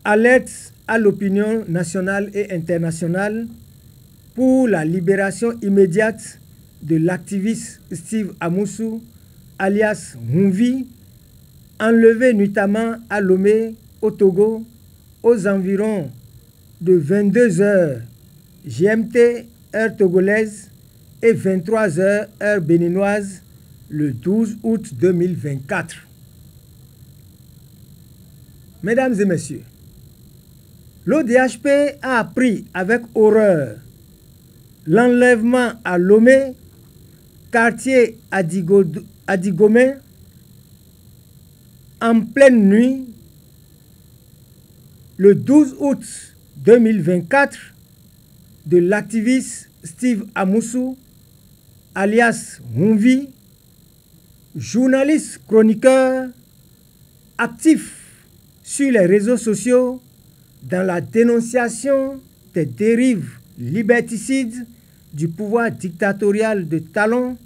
alerte à l'opinion nationale et internationale pour la libération immédiate de l'activiste Steve Amusu, alias Humvi, enlevé nuitamment à Lomé, au Togo, aux environs de 22 h GMT, heure togolaise, et 23 h heure béninoise, le 12 août 2024. Mesdames et messieurs, l'ODHP a appris avec horreur l'enlèvement à Lomé, quartier Adigomé, en pleine nuit, le 12 août 2024, de l'activiste Steve Amusu, alias Humvi, journaliste chroniqueur actif sur les réseaux sociaux dans la dénonciation des dérives liberticides du pouvoir dictatorial de Talon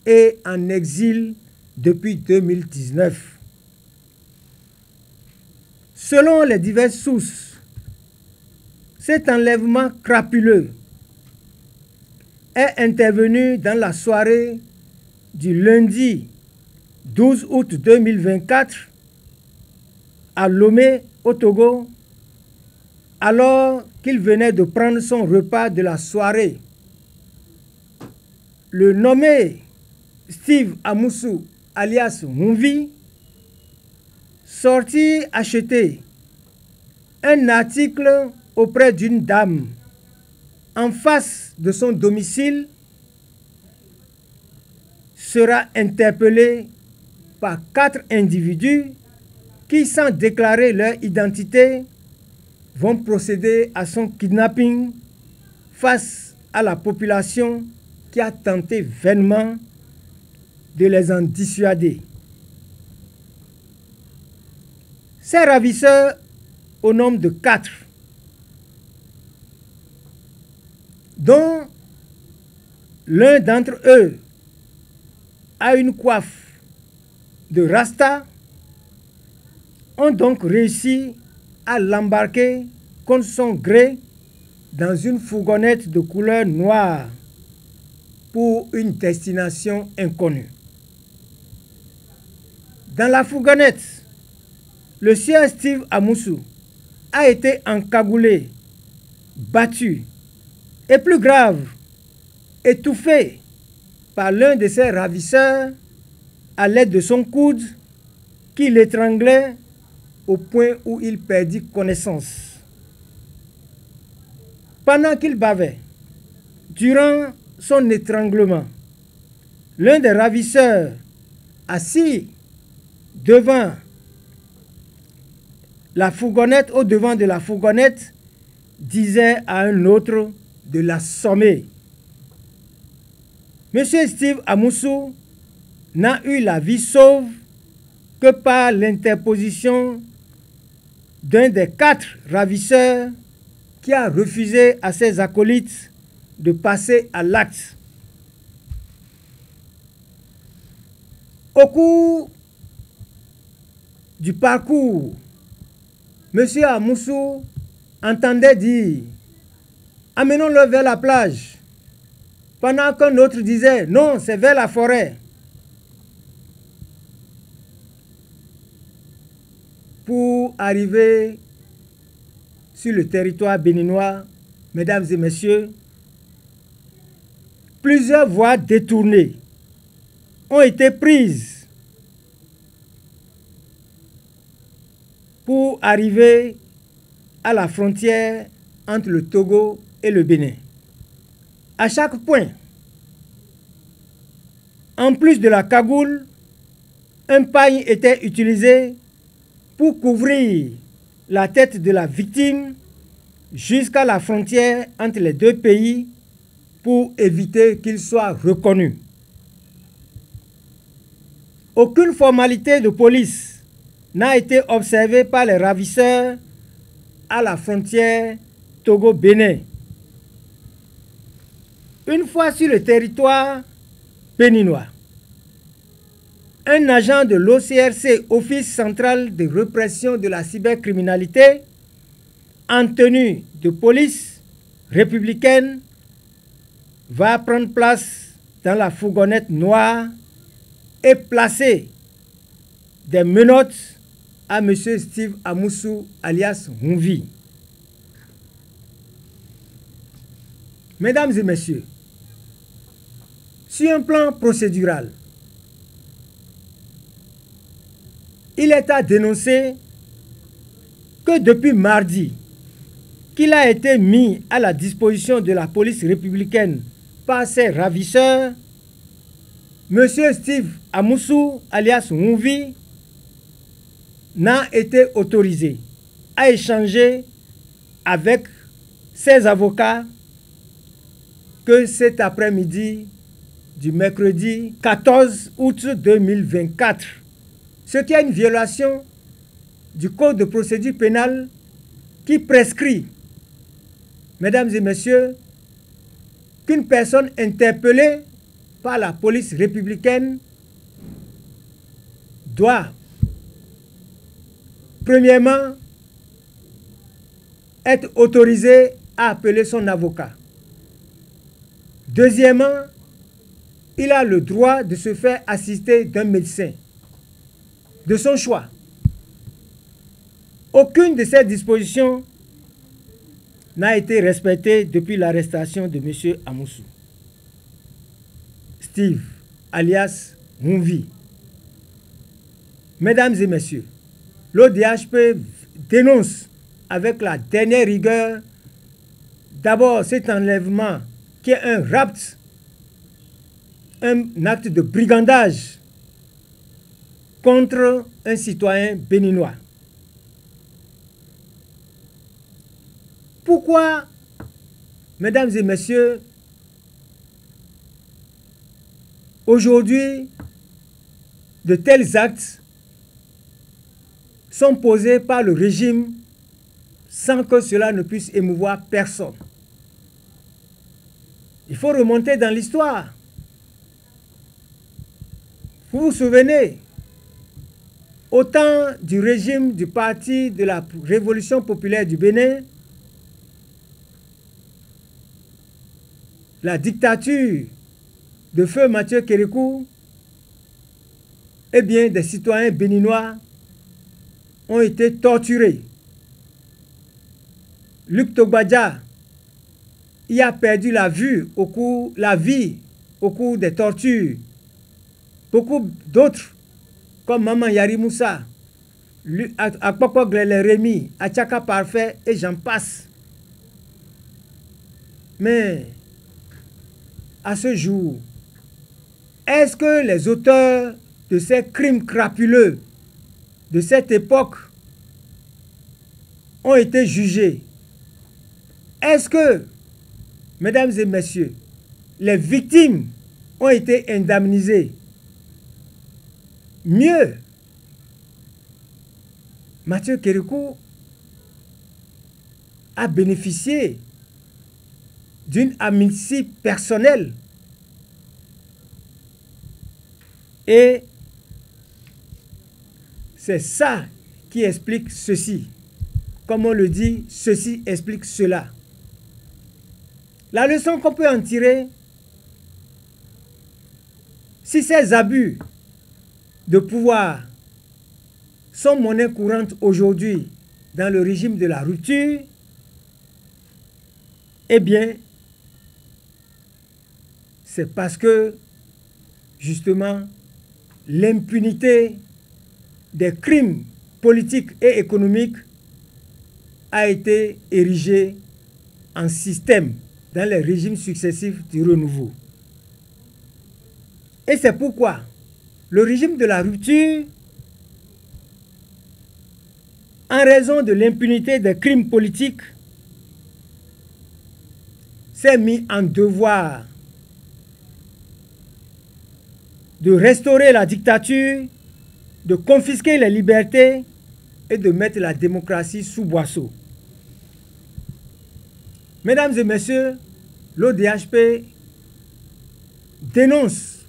et en exil depuis 2019. Selon les diverses sources, cet enlèvement crapuleux est intervenu dans la soirée du lundi 12 août 2024 à Lomé, au Togo, alors qu'il venait de prendre son repas de la soirée. Le nommé Steve Amusu, alias Humvi, sortit acheter un article auprès d'une dame en face de son domicile, sera interpellé par 4 individus qui, sans déclarer leur identité, vont procéder à son kidnapping face à la population qui a tenté vainement de les en dissuader. Ces ravisseurs, au nombre de 4, dont l'un d'entre eux a une coiffe de rasta, ont donc réussi à l'embarquer contre son gré dans une fourgonnette de couleur noire pour une destination inconnue. Dans la fourgonnette, le sieur Steve Amusu a été encagoulé, battu et, plus grave, étouffé par l'un de ses ravisseurs à l'aide de son coude qui l'étranglait au point où il perdit connaissance. Pendant qu'il bavait, durant son étranglement, l'un des ravisseurs, assis devant la fourgonnette, au devant de la fourgonnette, disait à un autre de l'assommer. Monsieur Steve Amusu n'a eu la vie sauve que par l'interposition d'un des 4 ravisseurs qui a refusé à ses acolytes de passer à l'acte. Au cours du parcours, M. Amusu entendait dire « Amenons-le vers la plage », pendant qu'un autre disait « Non, c'est vers la forêt ». Pour arriver sur le territoire béninois, mesdames et messieurs, plusieurs voies détournées ont été prises pour arriver à la frontière entre le Togo et le Bénin. À chaque point, en plus de la cagoule, un pagne était utilisé pour couvrir la tête de la victime jusqu'à la frontière entre les 2 pays pour éviter qu'il soit reconnu. Aucune formalité de police n'a été observée par les ravisseurs à la frontière Togo-Bénin. Une fois sur le territoire béninois, un agent de l'OCRC, Office central de répression de la cybercriminalité, en tenue de police républicaine va prendre place dans la fourgonnette noire et placer des menottes à M. Steve Amoussou alias Humvi. Mesdames et messieurs, sur un plan procédural, il est à dénoncer que depuis mardi, qu'il a été mis à la disposition de la police républicaine par ses ravisseurs, M. Steve Amoussou, alias Humvi, n'a été autorisé à échanger avec ses avocats que cet après-midi du mercredi 14 août 2024. Ce qui est une violation du Code de procédure pénale qui prescrit, mesdames et messieurs, qu'une personne interpellée par la police républicaine doit, premièrement, être autorisée à appeler son avocat. Deuxièmement, il a le droit de se faire assister d'un médecin de son choix. Aucune de ces dispositions n'a été respectée depuis l'arrestation de M. Amoussou. Steve, alias Humvi. Mesdames et messieurs, l'ODHP dénonce avec la dernière rigueur d'abord cet enlèvement qui est un rapt, un acte de brigandage contre un citoyen béninois. Pourquoi, mesdames et messieurs, aujourd'hui, de tels actes sont posés par le régime sans que cela ne puisse émouvoir personne? Il faut remonter dans l'histoire. Vous vous souvenez, au temps du régime du Parti de la Révolution populaire du Bénin, la dictature de feu Mathieu Kérékou, eh bien, des citoyens béninois ont été torturés. Luc Togbadja y a perdu la vie au cours des tortures. Beaucoup d'autres, comme Maman Yari Moussa, Akpoko Glele Rémi, Achaka Parfait, et j'en passe. Mais, à ce jour, est-ce que les auteurs de ces crimes crapuleux de cette époque ont été jugés? Est-ce que, mesdames et messieurs, les victimes ont été indemnisées? Mieux, Mathieu Kérékou a bénéficié d'une amnistie personnelle et c'est ça qui explique ceci. Comme on le dit, ceci explique cela. La leçon qu'on peut en tirer, si ces abus de pouvoir sont monnaie courante aujourd'hui dans le régime de la rupture, eh bien, c'est parce que, justement, l'impunité des crimes politiques et économiques a été érigée en système dans les régimes successifs du renouveau. Et c'est pourquoi le régime de la rupture, en raison de l'impunité des crimes politiques, s'est mis en devoir de restaurer la dictature, de confisquer les libertés et de mettre la démocratie sous boisseau. Mesdames et messieurs, l'ODHP dénonce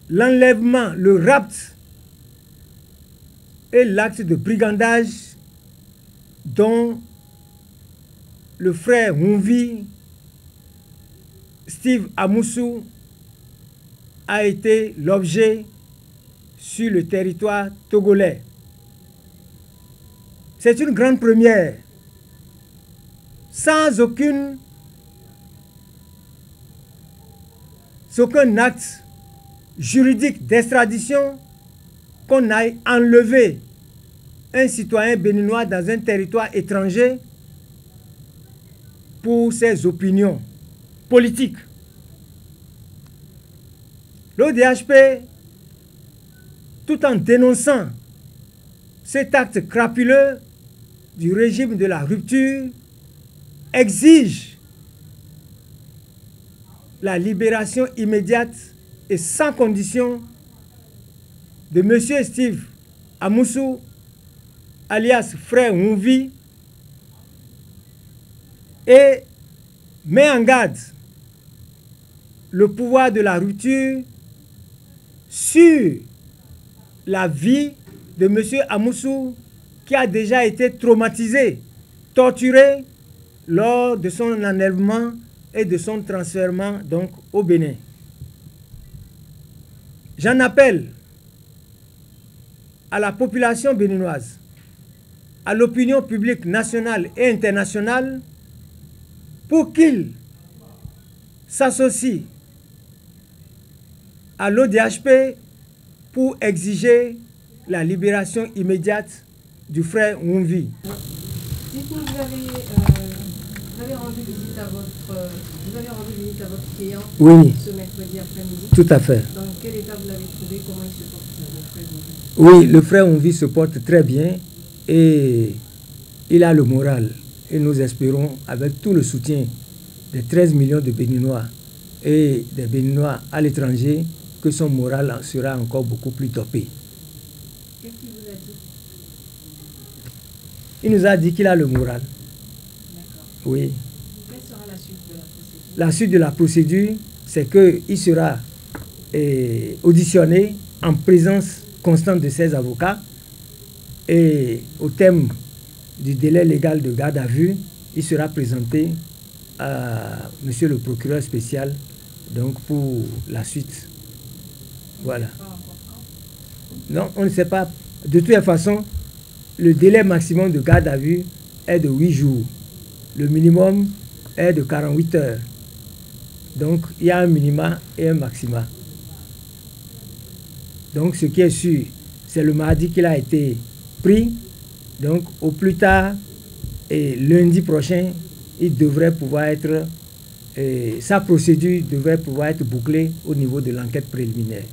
l'enlèvement, le rapt et l'acte de brigandage dont le frère Humvi, Steve Amoussou, a été l'objet sur le territoire togolais. C'est une grande première, sans aucun acte juridique d'extradition qu'on aille enlever un citoyen béninois dans un territoire étranger pour ses opinions politiques. L'ODHP, tout en dénonçant cet acte crapuleux du régime de la rupture, exige la libération immédiate et sans condition de M. Steve Amoussou, alias Frère Humvi, et met en garde le pouvoir de la rupture sur la vie de M. Amoussou, qui a déjà été traumatisé, torturé lors de son enlèvement et de son transfert donc au Bénin. J'en appelle à la population béninoise, à l'opinion publique nationale et internationale, pour qu'ils s'associent à l'ODHP pour exiger la libération immédiate du frère Humvi. Dites-nous, vous avez rendu visite à votre client oui, ce mercredi après-midi. Tout à fait. Dans quel état vous l'avez trouvé? Comment il se porte, le frère Humvi? Oui, le frère Humvi se porte très bien et il a le moral. Et nous espérons, avec tout le soutien des 13 millions de Béninois et des Béninois à l'étranger, que son moral sera encore beaucoup plus topé. Qu'est-ce qu'il vous a dit? Il nous a dit qu'il a le moral. D'accord. Oui. Quelle sera la suite de la procédure? La suite de la procédure, c'est qu'il sera auditionné en présence constante de ses avocats et au terme du délai légal de garde à vue, il sera présenté à monsieur le procureur spécial donc pour la suite. Voilà. Non, on ne sait pas. De toute façon, le délai maximum de garde à vue est de 8 jours. Le minimum est de 48 heures. Donc, il y a un minima et un maxima. Donc, ce qui est sûr, c'est le mardi qu'il a été pris. Donc, au plus tard, et lundi prochain, il devrait pouvoir être, sa procédure devrait pouvoir être bouclée au niveau de l'enquête préliminaire.